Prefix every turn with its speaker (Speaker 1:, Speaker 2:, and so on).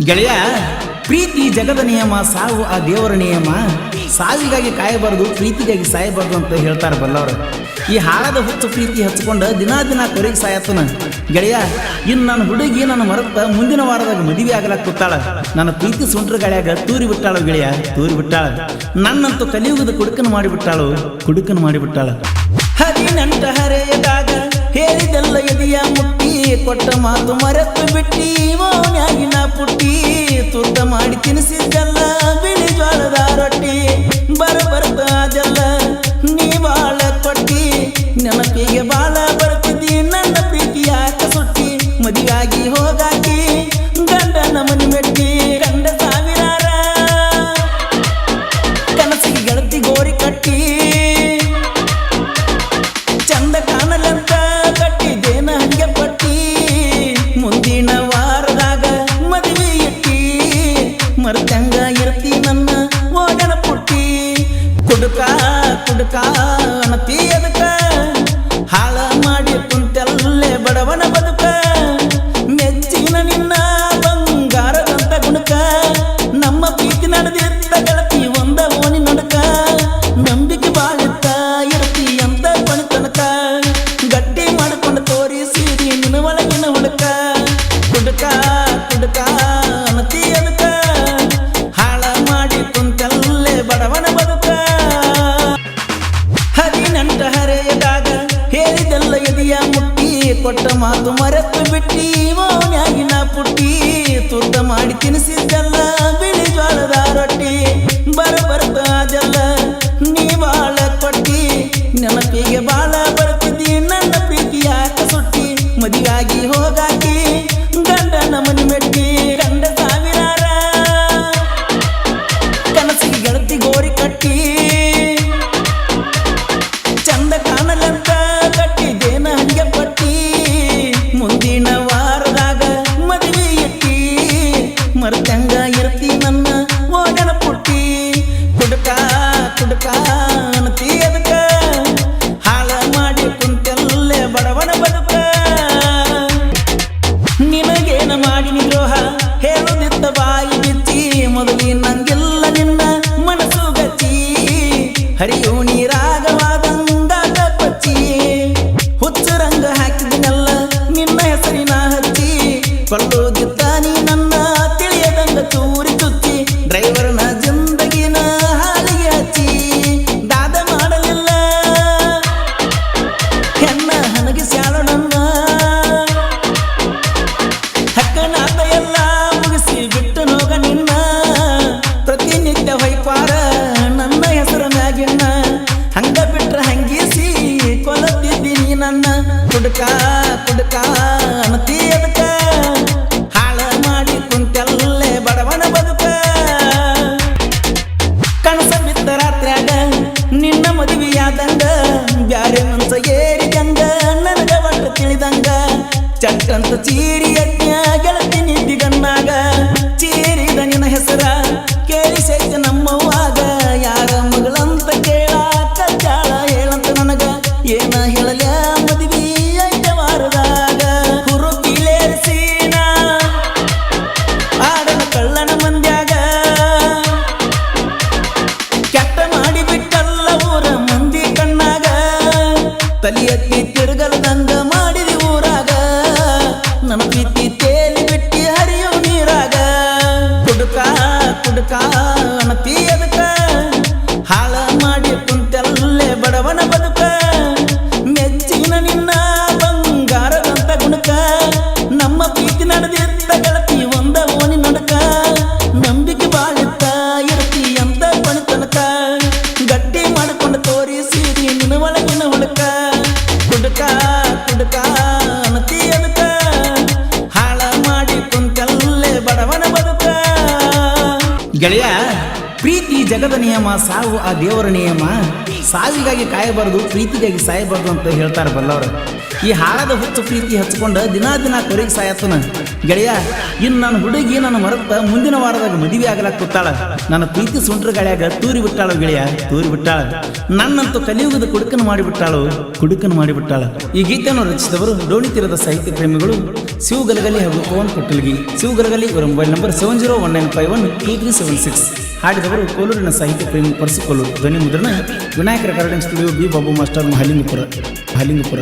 Speaker 1: ಗೆಳೆಯ, ಪ್ರೀತಿ ಜಗದ ನಿಯಮ, ಸಾವು ಆ ದೇವರ ನಿಯಮ. ಸಾವಿಗಾಗಿ ಕಾಯಬಾರದು, ಪ್ರೀತಿಗಾಗಿ ಸಾಯಬಾರ್ದು ಅಂತ ಹೇಳ್ತಾರೆ ಬಲ್ಲವರು. ಈ ಹಾಳದ ಹುಚ್ಚು ಪ್ರೀತಿ ಹಚ್ಕೊಂಡು ದಿನ ಕೊರೆಗೆ ಸಾಯತ್ತನ. ಗೆಳೆಯ, ಇನ್ನು ನನ್ನ ಹುಡುಗಿ ನನ್ನ ಮರತ್ತ ಮುಂದಿನ ವಾರದಾಗ ಮದುವೆ ಆಗಲಾಕ ಕೂತಾಳ. ನನ್ನ ಪ್ರೀತಿ ಸುಂಟ್ರ ಗಾಳಿಯಾಗ ತೂರಿ ಬಿಟ್ಟಾಳು ಗೆಳೆಯ, ತೂರಿ ಬಿಟ್ಟಾಳ. ನನ್ನಂತೂ ಕಲಿಯುಗದ ಕುಡುಕನ ಮಾಡಿಬಿಟ್ಟಾಳು. ಹದಿನೆಂಟ ಹರೆಯದಾಗ ಹೇಳಿದೆಲ್ಲ ಎದೆಯ ಮುಟ್ಟಿ, ಕೊಟ್ಟ ಮಾತು ಮರೆತು ಬಿಟ್ಟಿ, ಮೌನ್ಯಾಗಿನ ಪುಟ್ಟಿ, ತುರ್ತ ಮಾಡಿ ತಿನ್ನಿಸಿದ್ದೆಲ್ಲ ಬಿಳಿ ಜ್ವಾಳದ ರೊಟ್ಟಿ. ಬರ್ತ ಅದೆಲ್ಲ ನೀ ಬಾಳ ಕೊಟ್ಟಿ, ನೆನಪಿಗೆ ಬಾಳ ಬರ್ತಿದ್ದಿ, ನನ್ನ ಪ್ರೀತಿ ಯಾಕ ಸುಟ್ಟಿ. ಮದುವೆಯಾಗಿ ಹೋಗಾಕಿ ಗಂಡನ ಮನಿ ಮೆಟ್ಟಿ, ಗಂಡ ಸಾವಿರಾರ ಕನಸಿಗೆ ಗೆಳತಿ ಗೋರಿ ಕಟ್ಟಿ, ಚಂದ ಕಾಣಲಂತ ಕಟ್ಟಿದೇನ ಹಂಗೆ ಪಟ್ಟಿ. ಮುಂದಿನ ವಾರದಾಗ ಮದುವೆ ಇಟ್ಟಿ, ಮರ್ತಂಗ ಇರ್ತಿ ನನ್ನ ಓಡನ ಪುಟ್ಟಿ. ಕುಡುಕ ಅಣತಿ ಅದಕ್ಕ, ಹಾಳ ಮಾಡಿ ಕುಂತೆಲ್ಲೇ ಬಡವನ ಬದುಕ. ಮೆಚ್ಚಿನ ನಿನ್ನ ಬಂಗಾರದಂತ ಗುಣಕ, ನಮ್ಮ ಪ್ರೀತಿ ನಡೆದಿರ್ತ ಗೆಳತಿ ಒಂದ ಓಣಿ ನಡಕ. ನಂಬಿಕೆ ಬಾಳಿತ್ತ ಇರ್ತಿ ಅಂತ ತನಕ, ಗಟ್ಟಿ ಮಾಡಿಕೊಂಡು ತೋರಿಸಿದಿ ನಿನ್ನ ಒಳಗಿನ ಹುಡುಕ. ಕುಡುಕ ಅಣತಿ ಅದಕ್ಕ, ಹಾಳ ಮಾಡಿ ಕುಂತೆಲ್ಲೇ ಬಡವನ ಬದುಕ. ಹದಿನೆಂಟ ಹರೆಯದಾಗ ಹೇಳಿದೆಲ್ಲ ಎದೆಯ ಮುಟ್ಟಿ, ಕೊಟ್ಟ ಮಾತು ಮರೆತು ಬಿಟ್ಟಿ, ಮೌನ್ಯಾಗಿನ ಪುಟ್ಟಿ, ತುರ್ತ ಮಾಡಿ ತಿನ್ನಿಸಿದ್ದೆಲ್ಲ ಬಿಳಿ ಜ್ವಾಳದ ರೊಟ್ಟಿ. ಬರ್ತ ಅದೆಲ್ಲ ನೀ ಬಾಳ ಕೊಟ್ಟಿ, ನೆನಪಿಗೆ ಬಾಳ ಬರ್ತಿದ್ದಿ, ನನ್ನ ಪ್ರೀತಿ ಯಾಕ ಸುಟ್ಟಿ. ಮದುವೆಯಾಗಿ ಹೋಗಾಕಿ ಗಂಡನ ಮನಿ ಮೆಟ್ಟಿ, ಗಂಡ ಸಾವಿರಾರ ಕನಸಿಗೆ ಗೆಳತಿ ಗೋರಿ ಕಟ್ಟಿ, ಚಂದ ಕಾಣಲಂತ ಕಟ್ಟಿದೇನ ಹಂಗೆ ಪಟ್ಟಿ. ಮುಂದಿನ ವಾರದಾಗ ಮದುವೆ ಇಟ್ಟಿ, ಮರ್ತಂಗ ಇರ್ತಿ ನನ್ನ ಓಡನ ಪುಟ್ಟಿ. ಕುಡುಕ ಅಣತಿ ಅದಕ್ಕ, ಹಾಳ ಮಾಡಿ ಕುಂತೆಲ್ಲೇ ಬಡವನ ಬದುಕ. ನಿನಗೇನ ಮಾಡಿನಿ ದ್ರೋಹ ಹೇಳುದಿತ್ತ ಬಾಯಿ ಬಿಚ್ಚಿ, ಮೊದಲಿನಂಗಿಲ್ಲ ನಿನ್ನ ಮನಸ್ಸು ಗಚ್ಚಿ. ಹರಿಯೋ ನೀರಾಗವಾದಂಗಾಟ ಪಚ್ಚಿ, ಹುಚ್ಚು ರಂಗ ಹಾಕಿದಿನಲ್ಲ ನಿನ್ನ ಹೆಸರಿನ ಹಚ್ಚಿ. ಕೊಳ್ಳೋದಿತ್ತ ನೀ ನನ್ನ ತಿಳಿಯದಂಗ ಚೂರಿ ಚುಚ್ಚಿ, ಡ್ರೈವರ್ನ ಜಿಂದಗಿನ ಹಾಲಿಗೆ ಹಚ್ಚಿ. ದಾದ ಮಾಡಲಿಲ್ಲ ಹೆಣ್ಣ ಹನಗೆ ಸ್ಯಾಳು ನನ್ನ, ಹಕ್ಕನಾತ ಎಲ್ಲ ಮುಗಿಸಿ ಬಿಟ್ಟು ನೋಗ ನಿನ್ನ. ಪ್ರತಿನಿತ್ಯ ಹೊಯ್ಪಾರ ನನ್ನ ಹೆಸರ ಮ್ಯಾಗಿನ್ನ, ಹಂಗ ಬಿಟ್ರ ಹಂಗೀಸಿ ಕೊಲತಿದ್ದೀನಿ ನನ್ನ. ಕುಡುಕ ಅಣತಿ ಅದಕ್ಕ, ಹಾಳ ಮಾಡಿ ಕುಂತೆಲ್ಲೇ ಬಡವನ ಬದುಕ. ಕನಸ ಬಿದ್ದ ರಾತ್ರ್ಯಾಗ ನಿನ್ನ ಮದುವೆಯಾದಂಗ, ಬ್ಯಾರೆ ಮನ್ಸ ಏರಿದಂಗ ನನಗ ಒಟ್ಟು ತಿಳಿದಂಗ. ಚಟ್ಟಂತ ಚೀರಿ ಯಜ್ಞ ಗೆಳತಿ ನಿದ್ದಿಗನ್ನಾಗ, ಚೀರಿದ ನಿನ್ನ ಹೆಸರ ಕೇಳಿಸೈತ ನಮ್ಮವ್ವಾಗ. ಯಾರ ಮಗಳಂತ ಕೇಳ ಕಚ್ಚಾಳ ಹೇಳಂತ ನನಗ, ಏನ ಹೇಳಲ ಮದುವೆ ಐತ ವಾರದಾಗ. ಹುರುಪಿಲೇರಿಸಿನ ಆಡನ ಕಳ್ಳನ ಮಂದ್ಯಾಗ, ಕೆಟ್ಟ ಮಾಡಿ ಬಿಟ್ಟಲ್ಲ ಊರ ಮಂದಿ ಕಣ್ಣಾಗ. ತಲಿ ಎತ್ತಿ ತಿರುಗಲ್ದಂಗ ಮಾಡಿದಿ ಊರಾಗ, ನನ್ನ ಪ್ರೀತಿ ತೇಲಿ ಬಿಟ್ಟಿ ಹರಿಯೋ ನೀರಾಗ. ಕುಡುಕ ಅಣತಿ ಅದಕ್ಕ, ಹಾಳ ಮಾಡಿ ಕುಂತೆಲ್ಲೇ ಬಡವನ ಬದುಕ. ಮೆಚ್ಚಿನ ನಿನ್ನ ಬಂಗಾರದಂತ ಗುಣಕ, ನಮ್ಮ ಪ್ರೀತಿ ನಡೆದಿರ್ತ ಗೆಳತಿ ಒಂದ ಓಣಿ ನಡಕ. ನಂಬಿಕೆ ಬಾಳಿತ್ತ ಇರ್ತಿ ಅಂತ ತನಕ, ಗಟ್ಟಿ ಮಾಡಿಕೊಂಡು ತೋರಿಸಿದಿ ನಿನ್ನ ಒಳಗಿನ ಹುಡುಕ. ಕುಡುಕ ಅಣತಿ ಅದಕ್ಕ, ಹಾಳ ಮಾಡಿ ಕುಂತೆಲ್ಲೇ ಬಡವನ ಬದುಕ. ಗೆಳೆಯ, ಪ್ರೀತಿ ಜಗದ ನಿಯಮ, ಸಾವು ಆ ದೇವರ ನಿಯಮ. ಸಾವಿಗಾಗಿ ಕಾಯಬಾರದು, ಪ್ರೀತಿಗಾಗಿ ಸಾಯಬಾರ್ದು ಅಂತ ಹೇಳ್ತಾರೆ ಬಲ್ಲವರು. ಈ ಹಾಳದ ಹುಚ್ಚು ಪ್ರೀತಿ ಹಚ್ಕೊಂಡು ದಿನ ಕೊರೆಗೆ ಸಾಯತ್ತನ. ಗೆಳೆಯ, ಇನ್ನು ನನ್ನ ಹುಡುಗಿ ನನ್ನ ಮರತ್ತ ಮುಂದಿನ ವಾರದಾಗ ಮದುವೆ ಆಗಲಾಕ ಕೂತಾಳ. ನನ್ನ ಪ್ರೀತಿ ಸುಂಟ್ರ ಗಾಳಿಯಾಗ ತೂರಿ ಬಿಟ್ಟಾಳು ಗೆಳೆಯ, ತೂರಿ ಬಿಟ್ಟಾಳ. ನನ್ನಂತೂ ಕಲಿಯುಗದ ಕುಡುಕನ ಮಾಡಿಬಿಟ್ಟಾಳು. ಈ ಗೀತೆಯನ್ನು ರಚಿಸಿದವರು ಡೋಣಿತೀರದ ಸಾಹಿತ್ಯ ಪ್ರೇಮಿಗಳು ಶಿವಗಲಗಲಿ ಹಾಗೂ ಪವನ್ ಪಟ್ಟಲ್ಗಿ. ಶಿವಗಲಗಲಿ ಇವರ ಮೊಬೈಲ್ ನಂಬರ್ 7019512376. ಹಾಡಿದವರು ಕೋಲೂರಿನ ಸಾಹಿತ್ಯ ಪ್ರೇಮಿ ಪರಸು ಕೋಲೂರು. ಧ್ವನಿ ಮುದ್ರಣ Vinayaka recording studio, B Babu master, Mahalingapura.